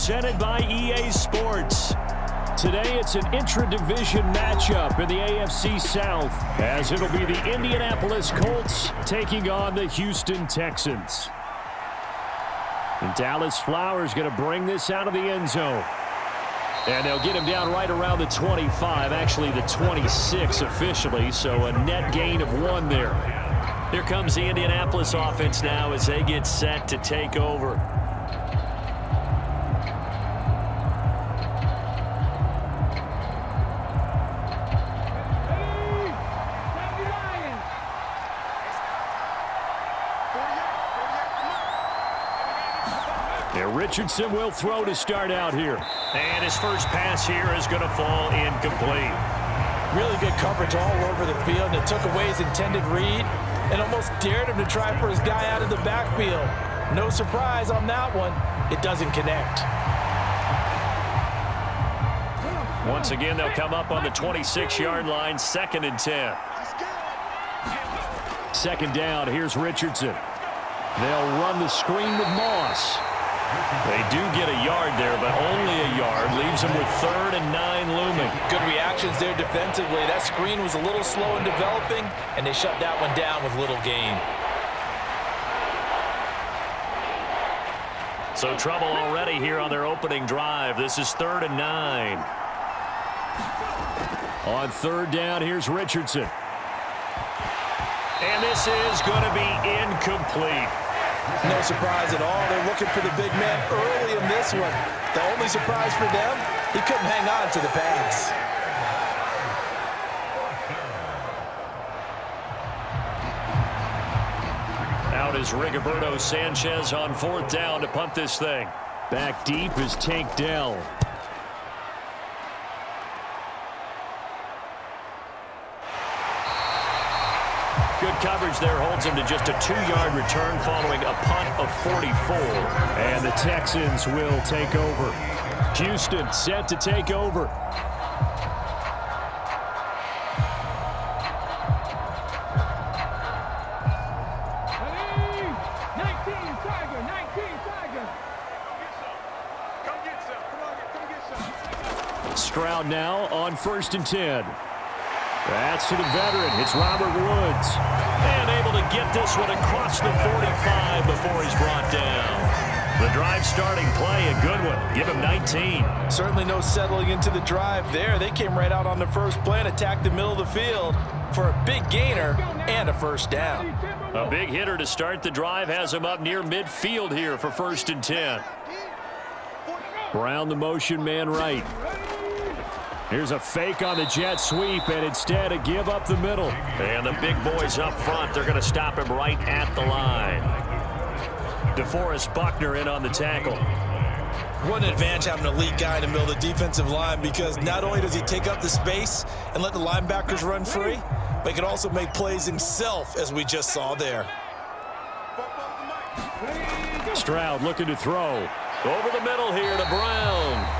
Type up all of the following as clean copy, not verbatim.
presented by EA Sports. Today it's an intra-division matchup in the AFC South, as it'll be the Indianapolis Colts taking on the Houston Texans. And Dallas Flowers going to bring this out of the end zone. And they'll get him down right around the 25, actually the 26 officially, so a net gain of 1 there. Here comes the Indianapolis offense now as they get set to take over. Richardson will throw to start out here. And his first pass here is going to fall incomplete. Really good coverage all over the field, and it took away his intended read and almost dared him to try for his guy out of the backfield. No surprise on that one. It doesn't connect. Once again, they'll come up on the 26-yard line, 2nd and 10. Second down, here's Richardson. They'll run the screen with Moss. They do get a yard there, but only a yard. Leaves them with 3rd and 9 looming. Good reactions there defensively. That screen was a little slow in developing, and they shut that one down with little gain. So trouble already here on their opening drive. This is 3rd and 9. On 3rd down, here's Richardson. And this is going to be incomplete. No surprise at all. They're looking for the big man early in this one. The only surprise for them, he couldn't hang on to the pass. Out is Rigoberto Sanchez on 4th down to punt this thing. Back deep is Tank Dell. Good coverage there holds him to just a 2-yard return following a punt of 44. And the Texans will take over. Houston set to take over. Stroud now on 1st and 10. That's to the veteran. It's Robert Woods. And able to get this one across the 45 before he's brought down. The drive starting play, a good one. Give him 19. Certainly no settling into the drive there. They came right out on the first play and attacked the middle of the field for a big gainer and a 1st down. A big hitter to start the drive has him up near midfield here for 1st and 10. Brown the motion man right. Here's a fake on the jet sweep, and instead a give up the middle. And the big boys up front, they're going to stop him right at the line. DeForest Buckner in on the tackle. What an advantage having an elite guy in the middle of the defensive line, because not only does he take up the space and let the linebackers run free, but he can also make plays himself, as we just saw there. Stroud looking to throw. Over the middle here to Brown.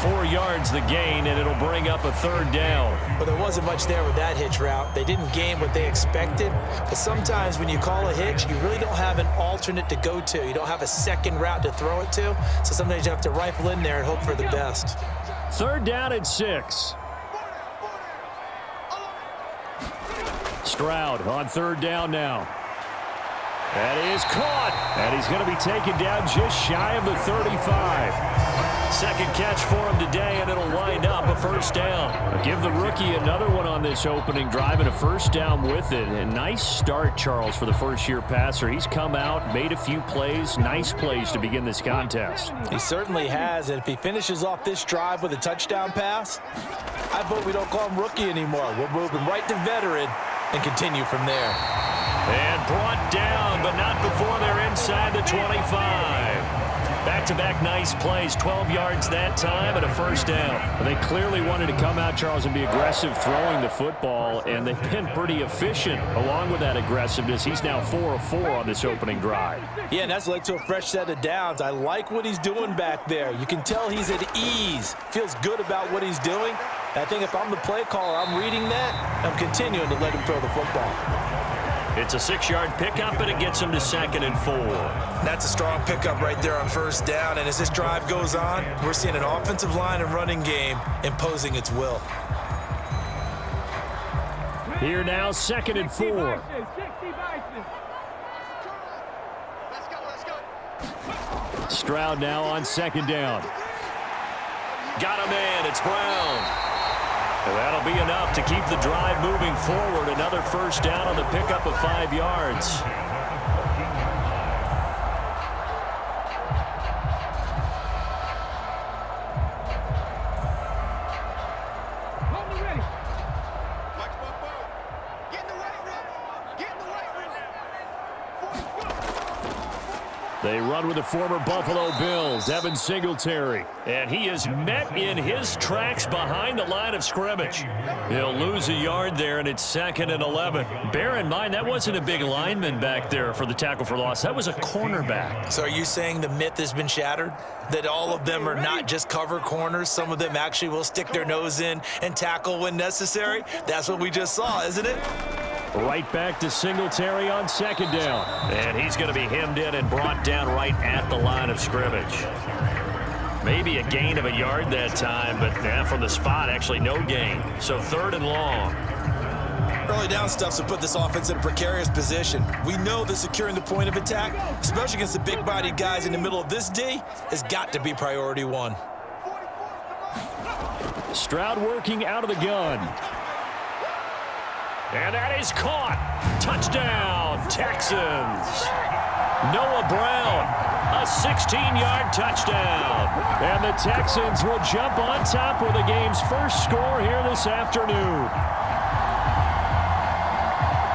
4 yards the gain, and it'll bring up a 3rd down. But there wasn't much there with that hitch route. They didn't gain what they expected. But sometimes when you call a hitch, you really don't have an alternate to go to. You don't have a second route to throw it to. So sometimes you have to rifle in there and hope for the best. 3rd down and 6. Stroud on 3rd down now. That is caught. And he's going to be taken down just shy of the 35. Second catch for him today, and it'll wind up a 1st down. Give the rookie another one on this opening drive and a 1st down with it. A nice start, Charles, for the first-year passer. He's come out, made a few plays, nice plays to begin this contest. He certainly has, and if he finishes off this drive with a touchdown pass, I vote we don't call him rookie anymore. We'll move him right to veteran and continue from there. And brought down, but not before they're inside the 25. Back-to-back nice plays, 12 yards that time and a 1st down. They clearly wanted to come out, Charles, and be aggressive throwing the football, and they've been pretty efficient along with that aggressiveness. He's now 4 of 4 on this opening drive. Yeah, and that's led to a fresh set of downs. I like what he's doing back there. You can tell he's at ease, feels good about what he's doing. I think if I'm the play caller, I'm reading that, I'm continuing to let him throw the football. It's a 6-yard pickup, and it gets him to 2nd and 4. That's a strong pickup right there on first down. And as this drive goes on, we're seeing an offensive line and running game imposing its will. Here now, 2nd and 4. Stroud now on 2nd down. Got him in. It's Brown. And that'll be enough to keep the drive moving forward. Another first down on the pickup of 5 yards. They run with the former Buffalo Bills, Devin Singletary. And he is met in his tracks behind the line of scrimmage. He'll lose a yard there, and it's 2nd and 11. Bear in mind, that wasn't a big lineman back there for the tackle for loss. That was a cornerback. So are you saying the myth has been shattered? That all of them are not just cover corners? Some of them actually will stick their nose in and tackle when necessary? That's what we just saw, isn't it? Right back to Singletary on 2nd down. And he's going to be hemmed in and brought down right at the line of scrimmage. Maybe a gain of a yard that time, but from the spot, actually no gain. So 3rd and long. Early down stuffs will put this offense in a precarious position. We know that securing the point of attack, especially against the big-bodied guys in the middle of this D, has got to be priority 1. Stroud working out of the gun. And that is caught. Touchdown, Texans. Noah Brown, a 16-yard touchdown. And the Texans will jump on top with the game's first score here this afternoon.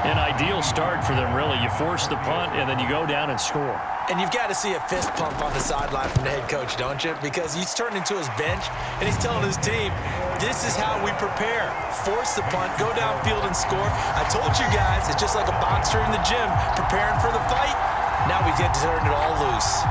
An ideal start for them, really. You force the punt, and then you go down and score. And you've got to see a fist pump on the sideline from the head coach, don't you? Because he's turned into his bench, and he's telling his team, this is how we prepare. Force the punt, go downfield and score. I told you guys, it's just like a boxer in the gym preparing for the fight. Now we get to turn it all loose.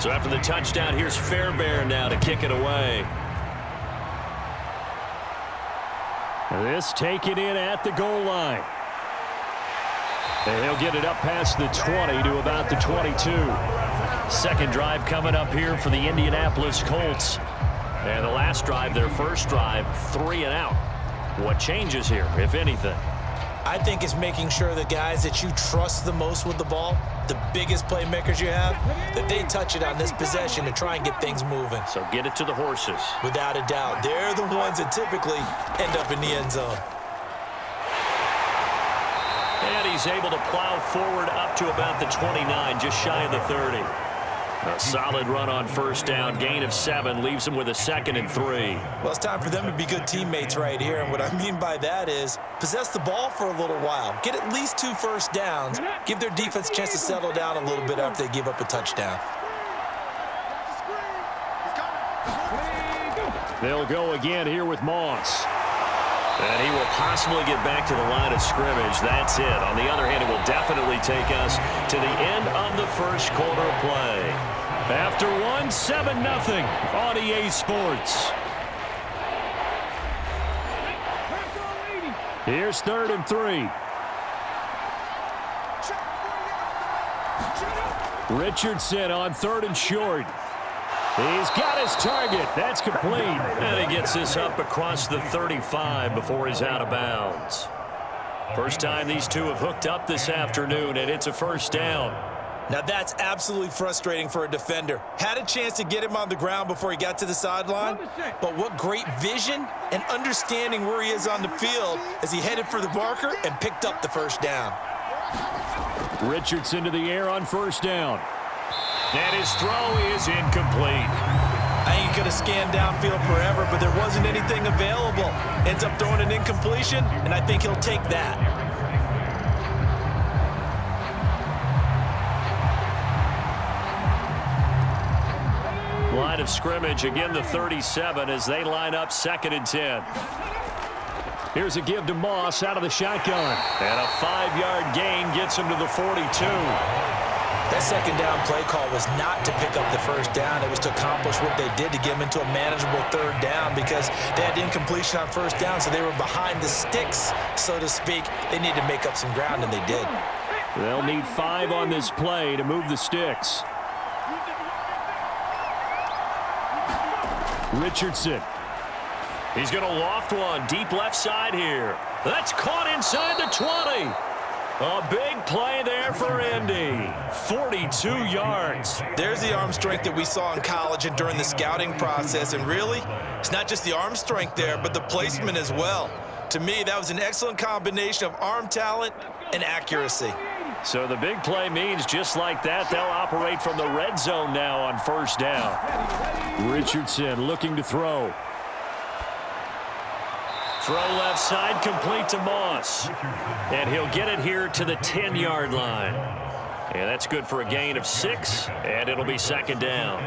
So after the touchdown, here's Fairbairn now to kick it away. This taken in at the goal line. And he'll get it up past the 20 to about the 22. Second drive coming up here for the Indianapolis Colts. And the last drive, their first drive, 3 and out. What changes here, if anything? I think it's making sure the guys that you trust the most with the ball, the biggest playmakers you have, that they touch it on this possession to try and get things moving. So get it to the horses. Without a doubt. They're the ones that typically end up in the end zone. And he's able to plow forward up to about the 29, just shy of the 30. A solid run on first down, gain of 7, leaves him with a 2nd and 3. Well, it's time for them to be good teammates right here, and what I mean by that is possess the ball for a little while. Get at least 2 first downs. Give their defense a chance to settle down a little bit after they give up a touchdown. They'll go again here with Moss. And he will possibly get back to the line of scrimmage. That's it. On the other hand, it will definitely take us to the end of the first quarter of play. After 1, 7-0 on EA Sports. Here's 3rd and 3. Richardson on 3rd and short. He's got his target. That's complete. And he gets this up across the 35 before he's out of bounds. First time these two have hooked up this afternoon, and it's a first down. Now that's absolutely frustrating for a defender. Had a chance to get him on the ground before he got to the sideline, but what great vision and understanding where he is on the field as he headed for the marker and picked up the first down. Richardson to the air on first down. And his throw is incomplete. I ain't going to scan downfield forever, but there wasn't anything available. Ends up throwing an incompletion, and I think he'll take that. Line of scrimmage, again the 37 as they line up 2nd and 10. Here's a give to Moss out of the shotgun. And a 5-yard gain gets him to the 42. That second down play call was not to pick up the first down. It was to accomplish what they did to get them into a manageable 3rd down because they had incompletion on 1st down, so they were behind the sticks, so to speak. They needed to make up some ground, and they did. They'll need 5 on this play to move the sticks. Richardson. He's going to loft one deep left side here. That's caught inside the 20. A big play there for Indy. 42 yards. There's the arm strength that we saw in college and during the scouting process. And really, it's not just the arm strength there, but the placement as well. To me, that was an excellent combination of arm talent and accuracy. So the big play means just like that, they'll operate from the red zone now on 1st down. Richardson looking to throw. Throw left side, complete to Moss. And he'll get it here to the 10-yard line. And that's good for a gain of 6, and it'll be 2nd down.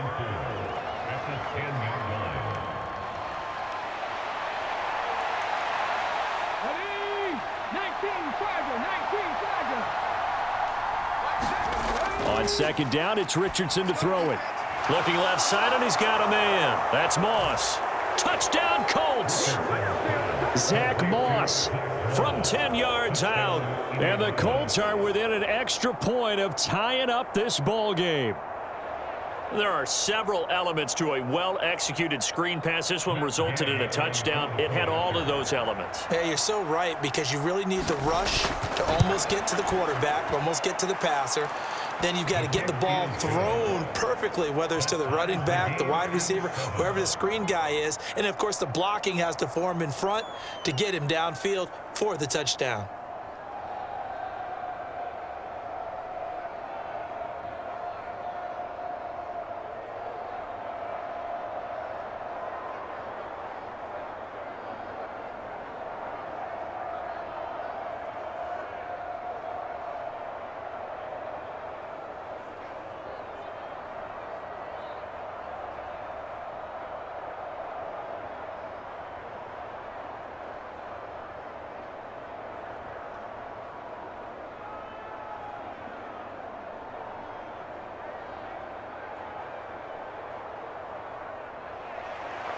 On 2nd down, it's Richardson to throw it. Looking left side, and he's got a man. That's Moss. Touchdown, Colts! Zach Moss from 10 yards out. And the Colts are within an extra point of tying up this ball game. There are several elements to a well-executed screen pass. This one resulted in a touchdown. It had all of those elements. Hey, you're so right, because you really need the rush to almost get to the quarterback, almost get to the passer. Then you've got to get the ball thrown perfectly, whether it's to the running back, the wide receiver, whoever the screen guy is. And, of course, the blocking has to form in front to get him downfield for the touchdown.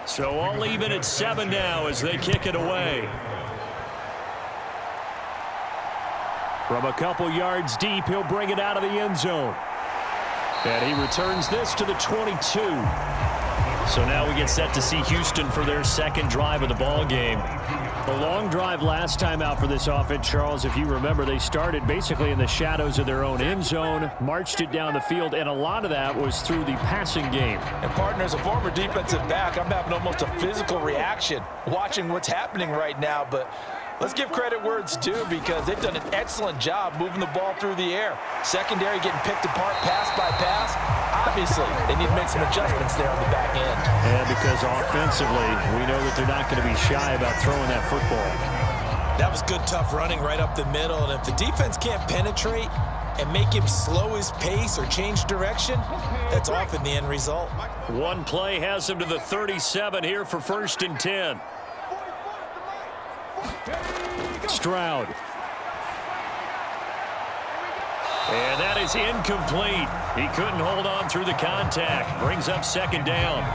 So all even at 7 now as they kick it away. From a couple yards deep, he'll bring it out of the end zone. And he returns this to the 22. So now we get set to see Houston for their 2nd drive of the ball game. A long drive last time out for this offense, Charles. If you remember, they started basically in the shadows of their own end zone, marched it down the field, and a lot of that was through the passing game. And, partner, as a former defensive back, I'm having almost a physical reaction watching what's happening right now. But let's give credit where it's due, because they've done an excellent job moving the ball through the air. Secondary getting picked apart pass by pass. Obviously, they need to make some adjustments there on the back end. And because offensively, we know that they're not going to be shy about throwing that football. That was good, tough running right up the middle. And if the defense can't penetrate and make him slow his pace or change direction, that's often the end result. One play has him to the 37 here for 1st and 10. Stroud. And that is incomplete. He couldn't hold on through the contact. Brings up 2nd down.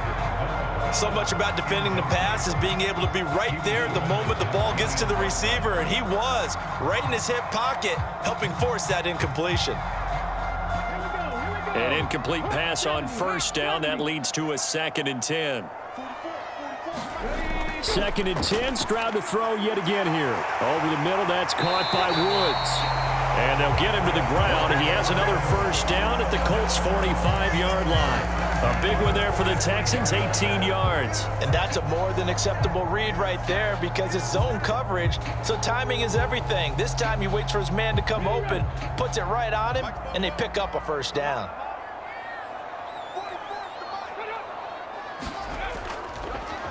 So much about defending the pass is being able to be right there at the moment the ball gets to the receiver, and he was right in his hip pocket, helping force that incompletion. An incomplete pass on 1st down. That leads to a 2nd and 10. 2nd and 10. Stroud to throw yet again here. Over the middle, that's caught by Woods. And they'll get him to the ground. He has another 1st down at the Colts' 45-yard line. A big one there for the Texans, 18 yards. And that's a more than acceptable read right there, because it's zone coverage, so timing is everything. This time he waits for his man to come open, puts it right on him, and they pick up a 1st down.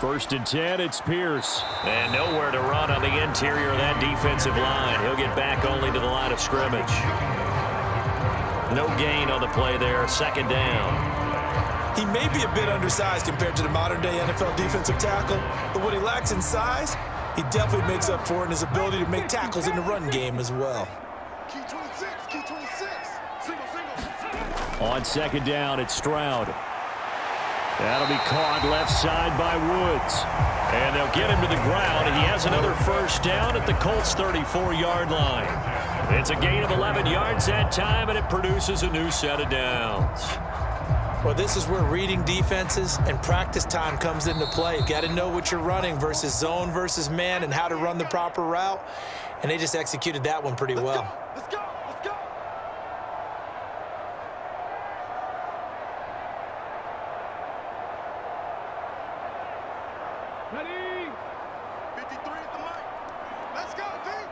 First and 10, it's Pierce. And nowhere to run on the interior of that defensive line. He'll get back only to the line of scrimmage. No gain on the play there. Second down. He may be a bit undersized compared to the modern-day NFL defensive tackle, but what he lacks in size, he definitely makes up for it in his ability to make tackles in the run game as well. Key 26, key 26. Single. On second down, it's Stroud. That'll be caught left side by Woods. And they'll get him to the ground, and he has another first down at the Colts' 34-yard line. It's a gain of 11 yards that time, and it produces a new set of downs. Well, this is where reading defenses and practice time comes into play. You've got to know what you're running versus zone versus man and how to run the proper route. And they just executed that one pretty well. Let's go, let's go. Ready? 53 at the mic. Let's go, team.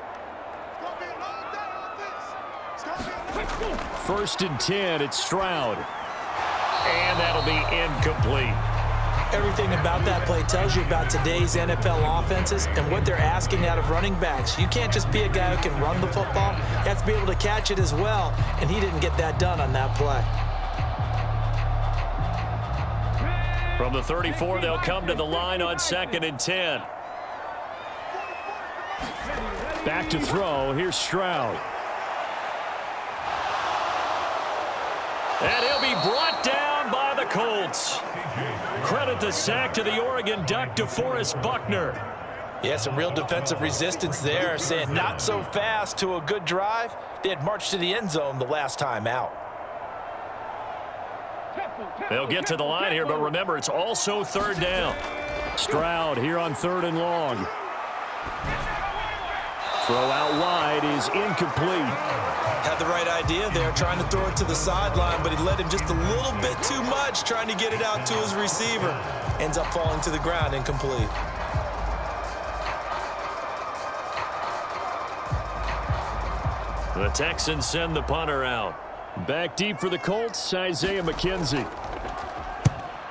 It's going to be a long day on this. It's going to be a long day. First and 10, it's Stroud. And that'll be incomplete. Everything about that play tells you about today's NFL offenses and what they're asking out of running backs. You can't just be a guy who can run the football. You have to be able to catch it as well, and he didn't get that done on that play. From the 34, they'll come to the line on second and 10. Back to throw. Here's Stroud. And he'll be brought down by the Colts. Credit the sack to the Oregon Duck, DeForest Buckner. Yeah, some real defensive resistance there, saying not so fast to a good drive. They had marched to the end zone the last time out. They'll get to the line here, but remember, it's also third down. Stroud here on third and long. Throw out wide is incomplete. Had the right idea there, trying to throw it to the sideline, but he led him just a little bit too much, trying to get it out to his receiver. Ends up falling to the ground, incomplete. The Texans send the punter out. Back deep for the Colts, Isaiah McKenzie.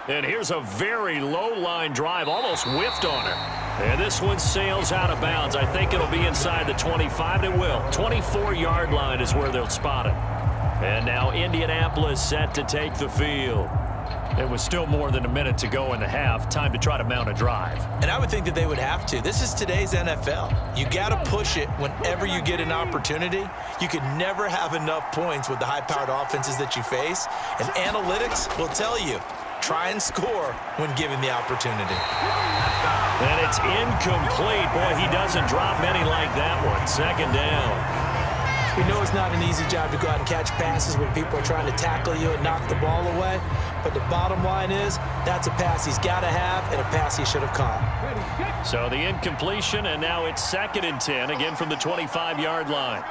And here's a very low-line drive, almost whiffed on her. And this one sails out of bounds. I think it'll be inside the 25, and it will. 24-yard line is where they'll spot it. And now Indianapolis set to take the field. It was still more than a minute to go in the half. Time to try to mount a drive. And I would think that they would have to. This is today's NFL. You got to push it whenever you get an opportunity. You can never have enough points with the high-powered offenses that you face. And analytics will tell you, try and score when given the opportunity. And it's incomplete. Boy, he doesn't drop many like that one. Second down. We know it's not an easy job to go out and catch passes when people are trying to tackle you and knock the ball away. But the bottom line is, that's a pass he's got to have and a pass he should have caught. So the incompletion, and now it's second and 10, again from the 25-yard line.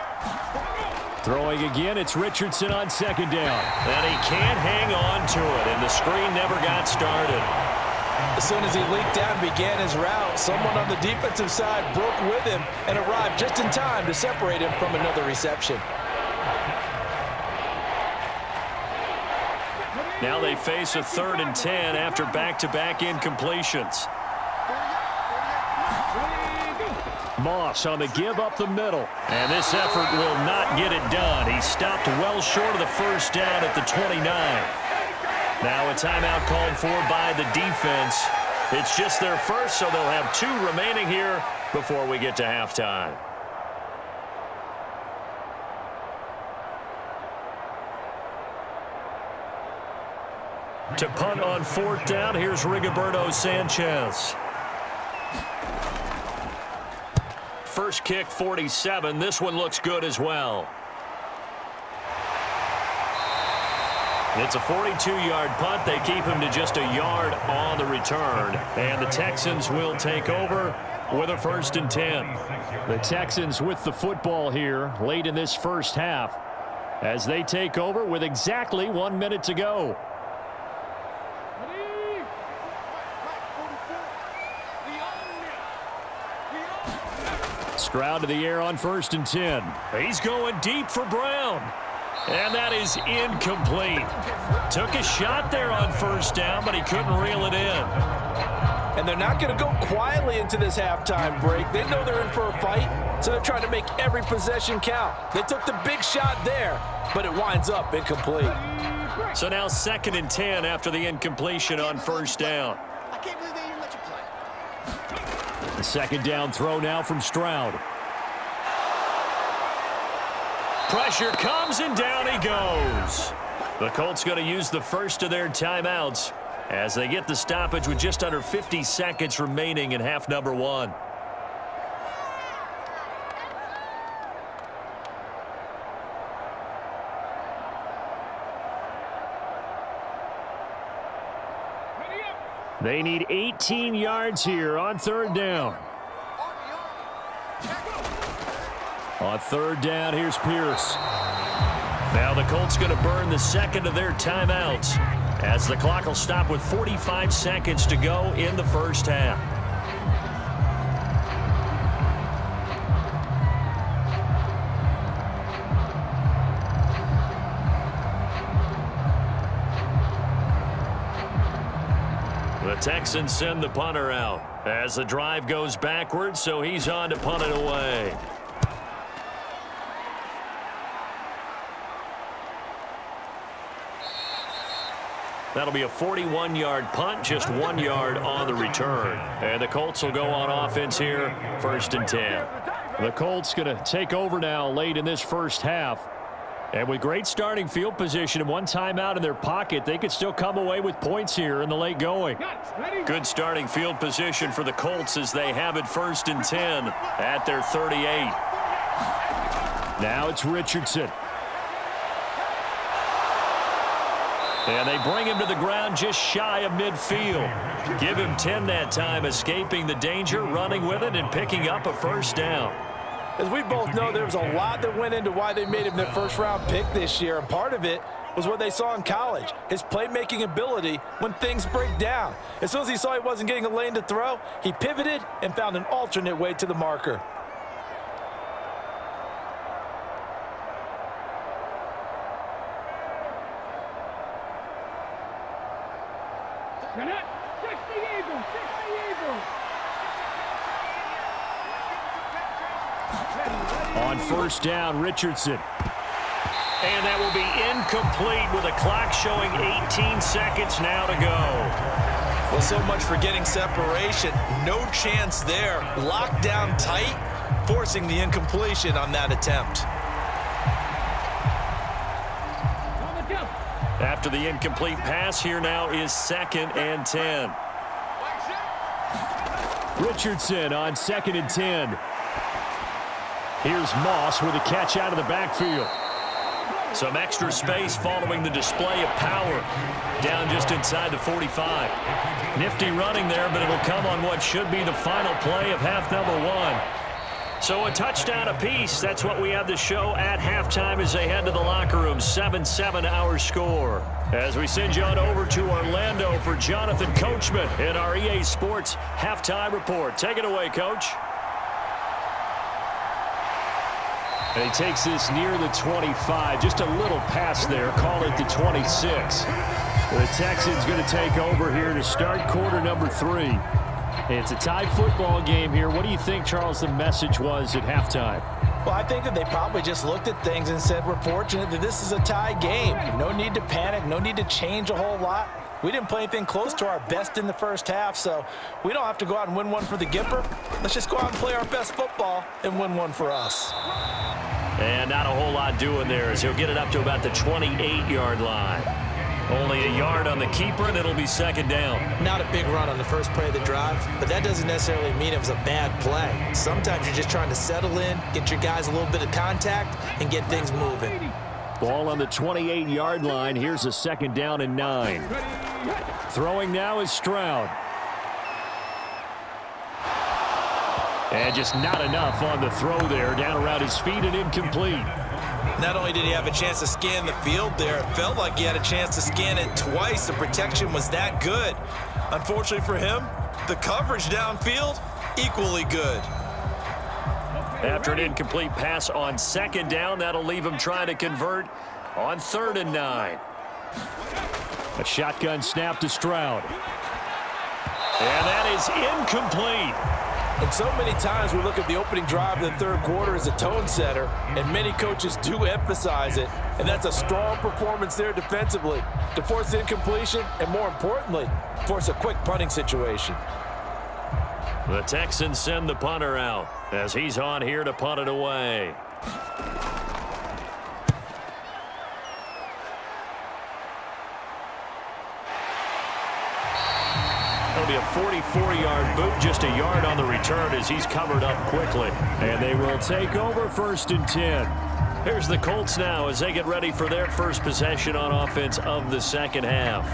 Throwing again, it's Richardson on second down. And he can't hang on to it, and the screen never got started. As soon as he leaked out and began his route, someone on the defensive side broke with him and arrived just in time to separate him from another reception. Now they face a third and 10 after back-to-back incompletions. Moss on the give up the middle. And this effort will not get it done. He stopped well short of the first down at the 29. Now a timeout called for by the defense. It's just their first, so they'll have 2 remaining here before we get to halftime. To punt on fourth down, here's Rigoberto Sanchez. First kick, 47. This one looks good as well. It's a 42-yard punt. They keep him to just a yard on the return. And the Texans will take over with a first and 10. The Texans with the football here late in this first half as they take over with exactly 1 minute to go. Stroud to the air on first and 10. He's going deep for Brown. And that is incomplete. Took a shot there on first down, but he couldn't reel it in. And they're not going to go quietly into this halftime break. They know they're in for a fight, so they're trying to make every possession count. They took the big shot there, but it winds up incomplete. So now 2nd and 10 after the incompletion on first down. I can't believe they even let you play. The 2nd down throw now from Stroud. Pressure comes, and down he goes. The Colts going to use the first of their timeouts as they get the stoppage with just under 50 seconds remaining in half number 1. They need 18 yards here on 3rd down. On 3rd down, here's Pierce. Now the Colts going to burn the 2nd of their timeouts as the clock will stop with 45 seconds to go in the first half. The Texans send the punter out as the drive goes backwards, so he's on to punt it away. That'll be a 41-yard punt, just 1 yard on the return. And the Colts will go on offense here, 1st and 10. The Colts going to take over now late in this first half. And with great starting field position and 1 timeout in their pocket, they could still come away with points here in the late going. Good starting field position for the Colts as they have it 1st and 10 at their 38. Now it's Richardson. And they bring him to the ground just shy of midfield. Give him 10 that time, escaping the danger, running with it, and picking up a first down. As we both know, there was a lot that went into why they made him their first-round pick this year, and part of it was what they saw in college, his playmaking ability when things break down. As soon as he saw he wasn't getting a lane to throw, he pivoted and found an alternate way to the marker. On 1st down, Richardson. And that will be incomplete with a clock showing 18 seconds now to go. Well, so much for getting separation. No chance there. Locked down tight, forcing the incompletion on that attempt. After the incomplete pass, here now is 2nd and 10. Richardson on 2nd and 10. Here's Moss with a catch out of the backfield. Some extra space following the display of power. Down just inside the 45. Nifty running there, but it'll come on what should be the final play of half number 1. So a touchdown apiece. That's what we have to show at halftime as they head to the locker room. 7-7 our score. As we send you on over to Orlando for Jonathan Coachman in our EA Sports halftime report. Take it away, Coach. And he takes this near the 25, just a little past there, call it the 26. The Texans going to take over here to start quarter number 3. It's a tie football game here. What do you think, Charles, the message was at halftime? Well, I think that they probably just looked at things and said, we're fortunate that this is a tie game. No need to panic, no need to change a whole lot. We didn't play anything close to our best in the first half, so we don't have to go out and win one for the Gipper. Let's just go out and play our best football and win one for us. And not a whole lot doing there as he'll get it up to about the 28-yard line. Only a yard on the keeper, and it'll be 2nd down. Not a big run on the first play of the drive, but that doesn't necessarily mean it was a bad play. Sometimes you're just trying to settle in, get your guys a little bit of contact, and get things moving. Ball on the 28-yard line. Here's a 2nd down and 9. Throwing now is Stroud. And just not enough on the throw there. Down around his feet and incomplete. Not only did he have a chance to scan the field there, it felt like he had a chance to scan it twice. The protection was that good. Unfortunately for him, the coverage downfield, equally good. After an incomplete pass on 2nd down, that'll leave him trying to convert on 3rd and 9. A shotgun snap to Stroud. And that is incomplete. And so many times we look at the opening drive of the third quarter as a tone setter, and many coaches do emphasize it. And that's a strong performance there defensively to force incompletion and, more importantly, force a quick punting situation. The Texans send the punter out as he's on here to punt it away. It'll be a 44-yard boot, just a yard on the return as he's covered up quickly. And they will take over 1st and 10. Here's the Colts now as they get ready for their first possession on offense of the second half.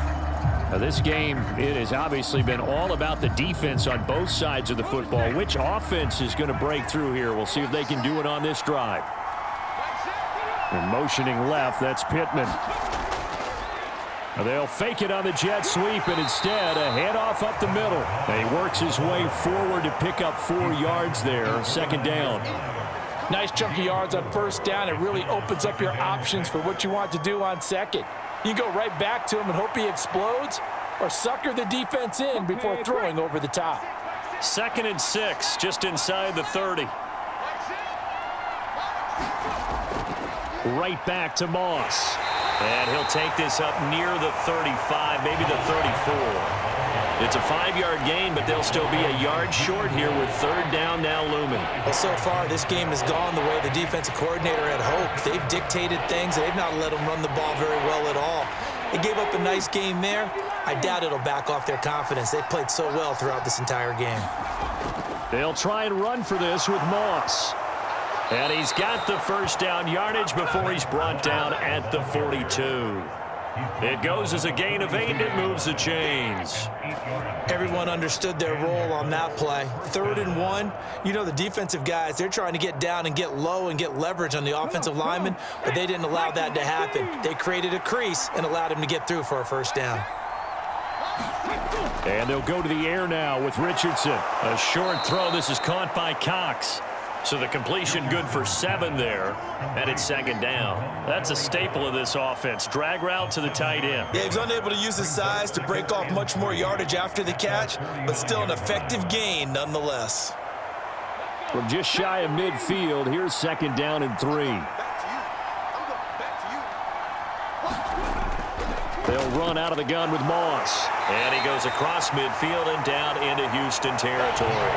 Now this game, it has obviously been all about the defense on both sides of the football. Which offense is going to break through here? We'll see if they can do it on this drive. And motioning left, that's Pittman. They'll fake it on the jet sweep, and instead a handoff up the middle. And he works his way forward to pick up 4 yards there. 2nd down. Nice chunky yards on 1st down. It really opens up your options for what you want to do on 2nd. You go right back to him and hope he explodes, or sucker the defense in before throwing over the top. 2nd and 6, just inside the 30. Right back to Moss. And he'll take this up near the 35, maybe the 34. It's a 5-yard gain, but they'll still be a yard short here with 3rd down now looming. Well, so far, this game has gone the way the defensive coordinator had hoped. They've dictated things. They've not let them run the ball very well at all. They gave up a nice game there. I doubt it'll back off their confidence. They've played so well throughout this entire game. They'll try and run for this with Moss. And he's got the 1st down yardage before he's brought down at the 42. It goes as a gain of 8, and it moves the chains. Everyone understood their role on that play. 3rd and 1. You know, the defensive guys, they're trying to get down and get low and get leverage on the offensive linemen, but they didn't allow that to happen. They created a crease and allowed him to get through for a 1st down. And they'll go to the air now with Richardson. A short throw. This is caught by Cox. So the completion good for 7 there, and it's 2nd down. That's a staple of this offense. Drag route to the tight end. Yeah, he was unable to use his size to break off much more yardage after the catch, but still an effective gain nonetheless. From just shy of midfield, here's 2nd down and 3. They'll run out of the gun with Moss. And he goes across midfield and down into Houston territory.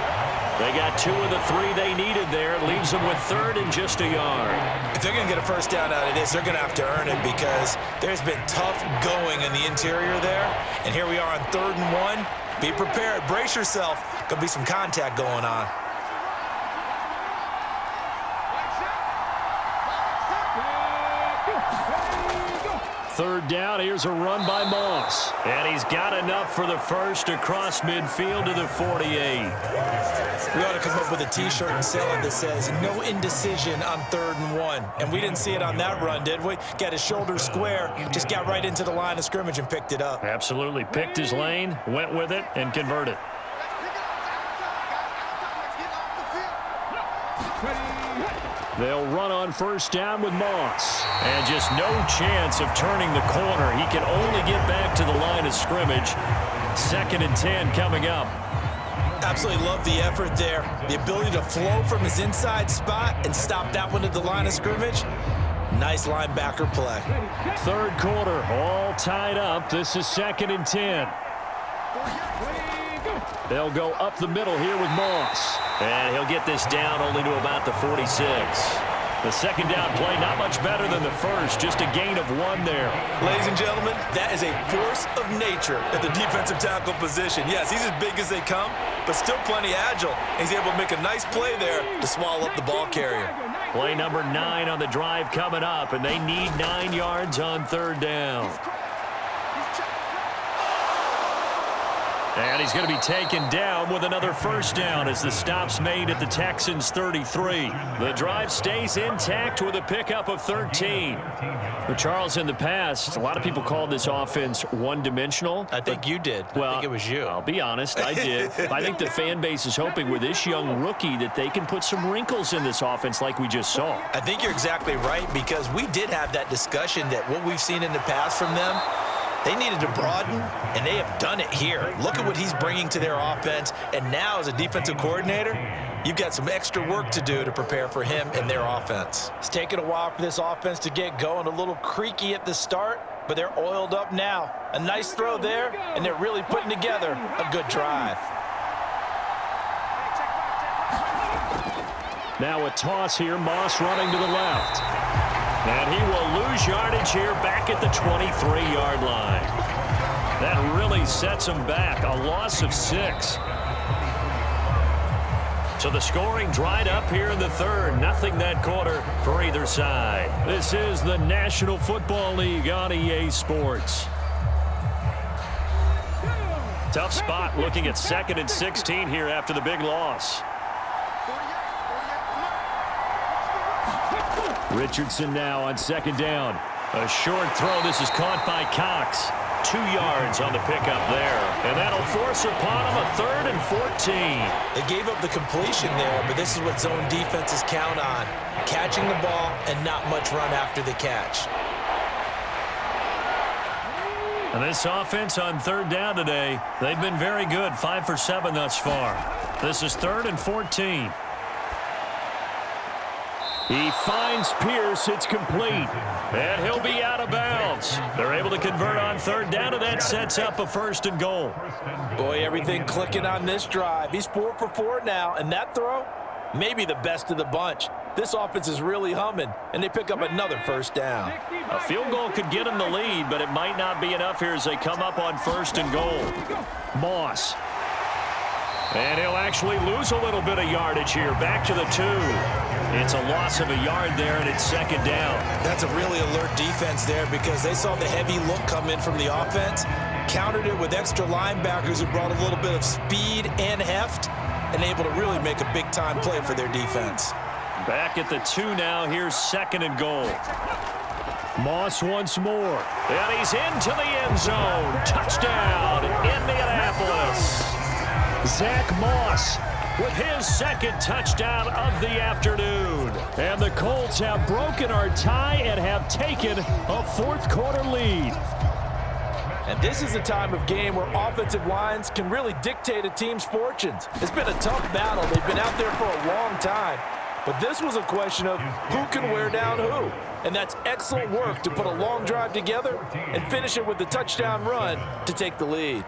They got 2 of the 3 they needed there. It leaves them with 3rd and just a yard. If they're going to get a 1st down out of this, they're going to have to earn it because there's been tough going in the interior there. And here we are on 3rd and 1. Be prepared. Brace yourself. Going to be some contact going on. Third down, here's a run by Moss. And he's got enough for the 1st across midfield to the 48. We ought to come up with a T-shirt and sell it that says, no indecision on 3rd and 1. And we didn't see it on that run, did we? Got his shoulder square, just got right into the line of scrimmage and picked it up. Absolutely. Picked his lane, went with it, and converted. They'll run on 1st down with Moss. And just no chance of turning the corner. He can only get back to the line of scrimmage. 2nd and 10 coming up. Absolutely love the effort there. The ability to flow from his inside spot and stop that one at the line of scrimmage. Nice linebacker play. 3rd quarter, all tied up. This is 2nd and 10. They'll go up the middle here with Moss. And he'll get this down only to about the 46. The 2nd down play, not much better than the 1st, just a gain of 1 there. Ladies and gentlemen, that is a force of nature at the defensive tackle position. Yes, he's as big as they come, but still plenty agile. He's able to make a nice play there to swallow up the ball carrier. Play number 9 on the drive coming up, and they need 9 yards on 3rd down. And he's going to be taken down with another 1st down as the stop's made at the Texans' 33. The drive stays intact with a pickup of 13. But Charles, in the past, a lot of people called this offense one-dimensional. I think you did. Well, I think it was you. I'll be honest, I did. I think the fan base is hoping with this young rookie that they can put some wrinkles in this offense like we just saw. I think you're exactly right because we did have that discussion that what we've seen in the past from them, They needed to broaden, and they have done it here. Look at what he's bringing to their offense, and now as a defensive coordinator, you've got some extra work to do to prepare for him and their offense. It's taken a while for this offense to get going, a little creaky at the start, but they're oiled up now. A nice throw there, and they're really putting together a good drive. Now a toss here, Moss running to the left. And he will lose yardage here back at the 23-yard line. That really sets him back, a loss of 6. So the scoring dried up here in the third. Nothing that quarter for either side. This is the National Football League on EA Sports. Tough spot looking at 2nd and 16 here after the big loss. Richardson now on 2nd down. A short throw. This is caught by Cox. 2 yards on the pickup there. And that'll force upon him a 3rd and 14. They gave up the completion there, but this is what zone defenses count on. Catching the ball and not much run after the catch. And this offense on 3rd down today, they've been very good. 5 for 7 thus far. This is 3rd and 14. He finds Pierce. It's complete. And he'll be out of bounds. They're able to convert on 3rd down, and that sets up a 1st and goal. Boy, everything clicking on this drive. He's 4 for 4 now, and that throw, maybe the best of the bunch. This offense is really humming, and they pick up another 1st down. A field goal could get them the lead, but it might not be enough here as they come up on 1st and goal. Moss. And he'll actually lose a little bit of yardage here. Back to the 2. It's a loss of a yard there, and it's 2nd down. That's a really alert defense there because they saw the heavy look come in from the offense, countered it with extra linebackers who brought a little bit of speed and heft, and able to really make a big-time play for their defense. Back at the 2 now. Here's 2nd and goal. Moss once more. And he's into the end zone. Touchdown, Indianapolis. Zach Moss with his 2nd touchdown of the afternoon. And the Colts have broken our tie and have taken a 4th quarter lead. And this is a time of game where offensive lines can really dictate a team's fortunes. It's been a tough battle. They've been out there for a long time. But this was a question of who can wear down who. And that's excellent work to put a long drive together and finish it with the touchdown run to take the lead.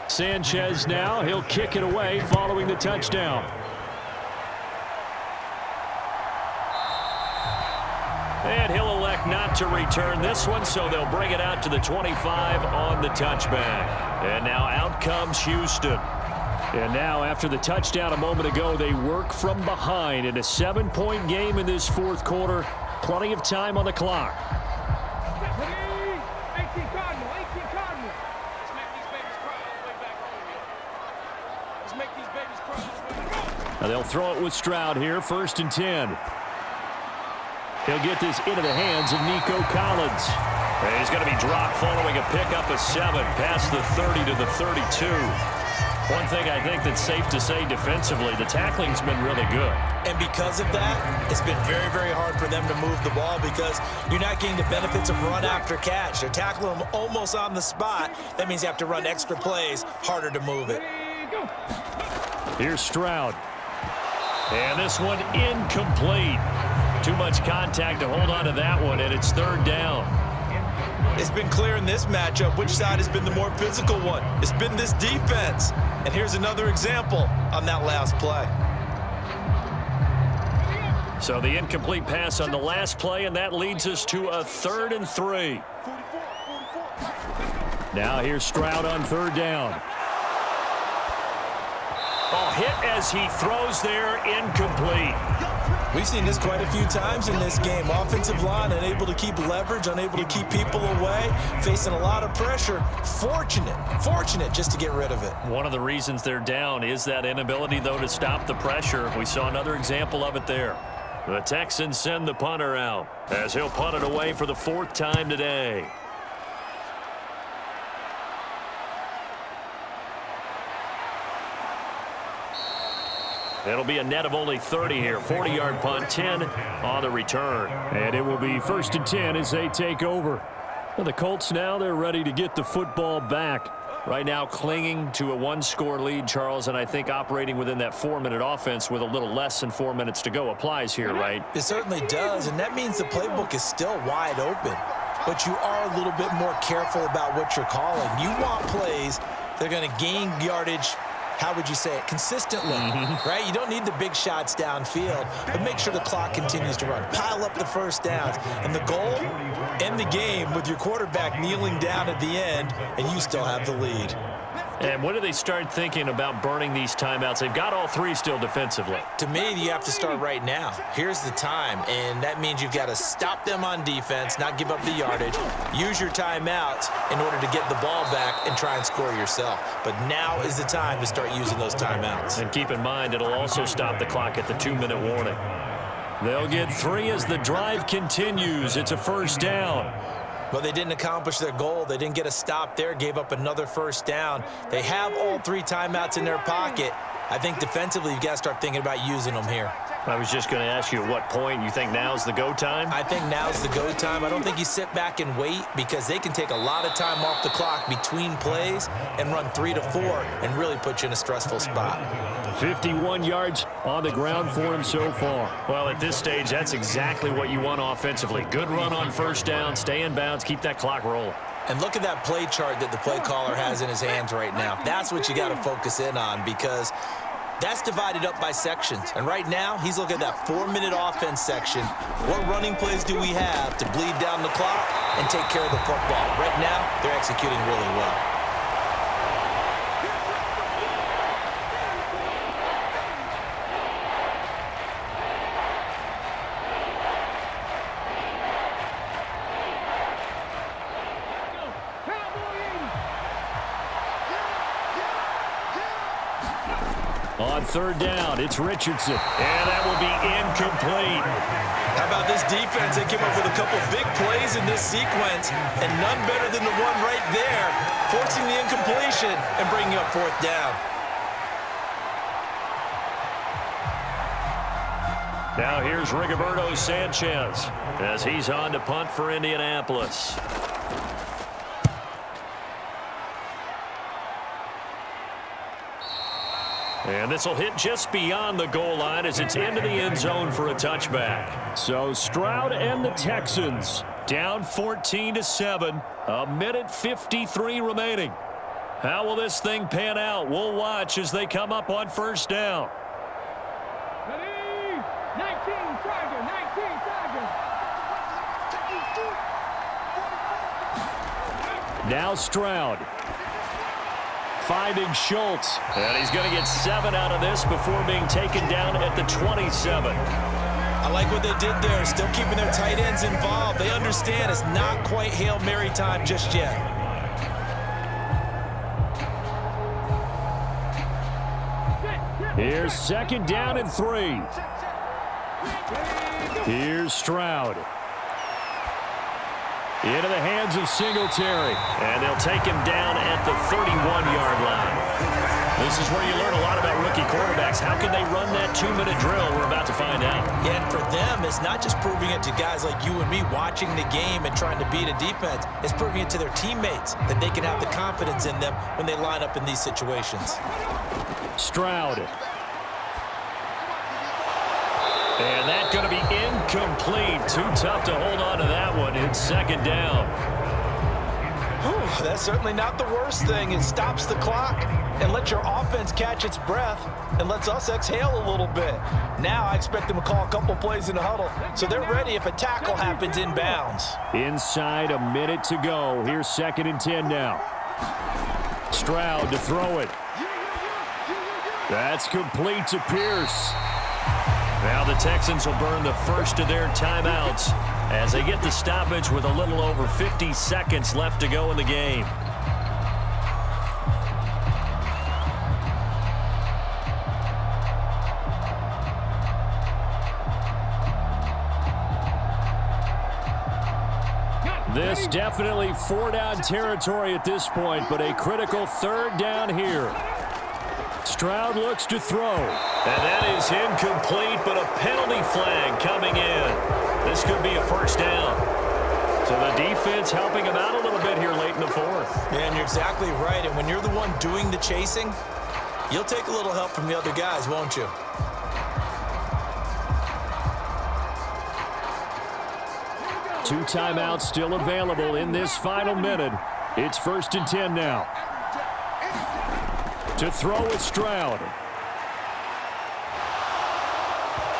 Sanchez now. He'll kick it away following the touchdown. And he'll elect not to return this one, so they'll bring it out to the 25 on the touchback. And now out comes Houston. And now after the touchdown a moment ago, they work from behind in a 7-point game in this 4th quarter. Plenty of time on the clock. Now they'll throw it with Stroud here, 1st and 10. He'll get this into the hands of Nico Collins. And he's going to be dropped following a pickup of 7 past the 30 to the 32. One thing I think that's safe to say defensively, the tackling's been really good. And because of that, it's been very, very hard for them to move the ball because you're not getting the benefits of run after catch. They're tackling them almost on the spot. That means you have to run extra plays, harder to move it. Here's Stroud. And this one incomplete. Too much contact to hold on to that one, and it's 3rd down. It's been clear in this matchup which side has been the more physical one. It's been this defense. And here's another example on that last play. So the incomplete pass on the last play, and that leads us to a 3rd and 3. Now here's Stroud on 3rd down. Oh, hit as he throws there, incomplete. We've seen this quite a few times in this game. Offensive line unable to keep leverage, unable to keep people away, facing a lot of pressure. Fortunate just to get rid of it. One of the reasons they're down is that inability, though, to stop the pressure. We saw another example of it there. The Texans send the punter out as he'll punt it away for the 4th time today. It'll be a net of only 30 here. 40-yard punt, 10 on the return. And it will be 1st and 10 as they take over. Well, the Colts now, they're ready to get the football back. Right now clinging to a 1-score lead, Charles, and I think operating within that 4-minute offense with a little less than 4 minutes to go applies here, right? It certainly does, and that means the playbook is still wide open. But you are a little bit more careful about what you're calling. You want plays that are going to gain yardage, how would you say it, consistently, right? You don't need the big shots downfield, but make sure the clock continues to run. Pile up the first downs. And the goal, end the game with your quarterback kneeling down at the end, and you still have the lead. And when do they start thinking about burning these timeouts? They've got all 3 still defensively. To me, you have to start right now. Here's the time, and that means you've got to stop them on defense, not give up the yardage, use your timeouts in order to get the ball back and try and score yourself. But now is the time to start using those timeouts. And keep in mind, it'll also stop the clock at the 2-minute warning. They'll get 3 as the drive continues. It's a 1st down. Well, they didn't accomplish their goal. They didn't get a stop there, gave up another 1st down. They have all 3 timeouts in their pocket. I think defensively you've got to start thinking about using them here. I was just going to ask you at what point you think now's the go time? I think now's the go time. I don't think you sit back and wait because they can take a lot of time off the clock between plays and run 3 to 4 and really put you in a stressful spot. 51 yards on the ground for him so far. Well, at this stage, that's exactly what you want offensively. Good run on 1st down, stay in bounds, keep that clock rolling. And look at that play chart that the play caller has in his hands right now. That's what you got to focus in on because that's divided up by sections. And right now, he's looking at that 4-minute offense section. What running plays do we have to bleed down the clock and take care of the football? Right now, they're executing really well. On 3rd down, it's Richardson. And that will be incomplete. How about this defense? They came up with a couple big plays in this sequence, and none better than the one right there, forcing the incompletion and bringing up 4th down. Now here's Rigoberto Sanchez as he's on to punt for Indianapolis. And this will hit just beyond the goal line as it's into the end zone for a touchback. So Stroud and the Texans down 14-7. 1:53 remaining. How will this thing pan out? We'll watch as they come up on 1st down. Ready? 19 Chargers, 19 Chargers. Now Stroud. Finding Schultz. And he's going to get 7 out of this before being taken down at the 27. I like what they did there, still keeping their tight ends involved. They understand it's not quite Hail Mary time just yet. Here's 2nd down and 3. Here's Stroud. Into the hands of Singletary. And they'll take him down at the 31-yard line. This is where you learn a lot about rookie quarterbacks. How can they run that 2-minute drill? We're about to find out. Yeah, and for them, it's not just proving it to guys like you and me watching the game and trying to beat a defense. It's proving it to their teammates that they can have the confidence in them when they line up in these situations. Stroud. And that's going to be incomplete. Too tough to hold on to that one. It's 2nd down. Whew, that's certainly not the worst thing. It stops the clock and lets your offense catch its breath and lets us exhale a little bit. Now I expect them to call a couple plays in the huddle so they're ready if a tackle happens in bounds. Inside a minute to go. Here's 2nd and 10 now. Stroud to throw it. That's complete to Pierce. Now the Texans will burn the first of their timeouts as they get the stoppage with a little over 50 seconds left to go in the game. This definitely 4-down territory at this point, but a critical 3rd down here. Stroud looks to throw. And that is incomplete, but a penalty flag coming in. This could be a first down. So the defense helping him out a little bit here late in the 4th. Yeah, and you're exactly right. And when you're the one doing the chasing, you'll take a little help from the other guys, won't you? Two timeouts still available in this final minute. It's 1st and 10 now. To throw with Stroud.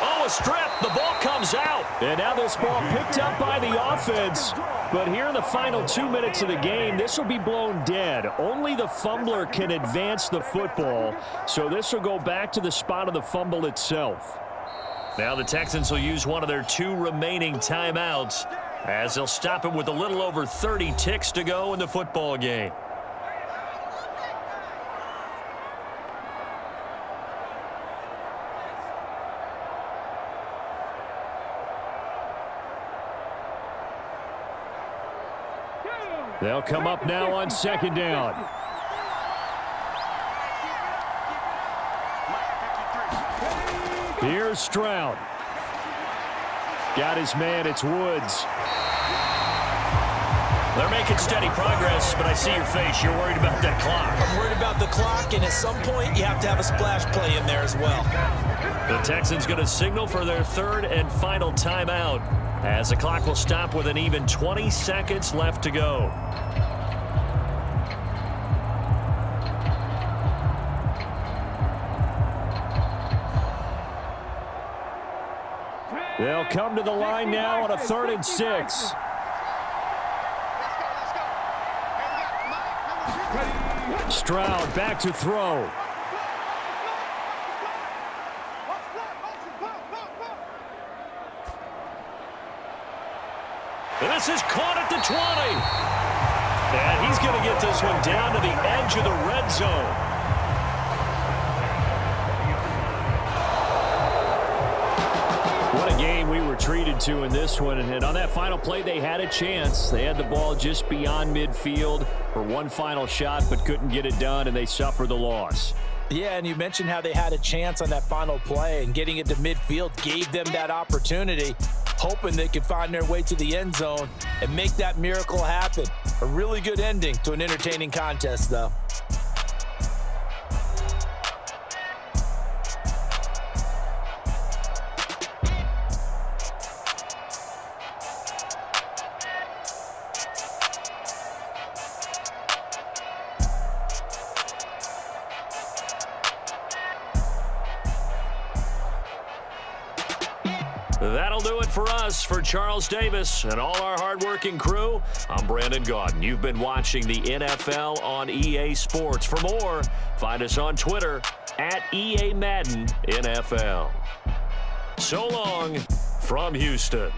Oh, a strip. The ball comes out. And now this ball picked up by the offense. But here in the final 2 minutes of the game, this will be blown dead. Only the fumbler can advance the football. So this will go back to the spot of the fumble itself. Now the Texans will use one of their 2 remaining timeouts as they'll stop it with a little over 30 ticks to go in the football game. They'll come up now on 2nd down. Here's Stroud. Got his man. It's Woods. They're making steady progress, but I see your face. You're worried about that clock. I'm worried about the clock, and at some point you have to have a splash play in there as well. The Texans going to signal for their 3rd and final timeout as the clock will stop with an even 20 seconds left to go. They'll come to the line now on a 3rd and 6. Stroud back to throw. And this is caught at the 20. And he's going to get this one down to the edge of the red zone. What a game we were treated to in this one. And on that final play, they had a chance. They had the ball just beyond midfield for one final shot, but couldn't get it done, and they suffered the loss. Yeah, and you mentioned how they had a chance on that final play, and getting it to midfield gave them that opportunity, hoping they could find their way to the end zone and make that miracle happen. A really good ending to an entertaining contest, though. That'll do it for us. For Charles Davis and all our hardworking crew, I'm Brandon Gaudin. You've been watching the NFL on EA Sports. For more, find us on Twitter at EA Madden NFL. So long from Houston.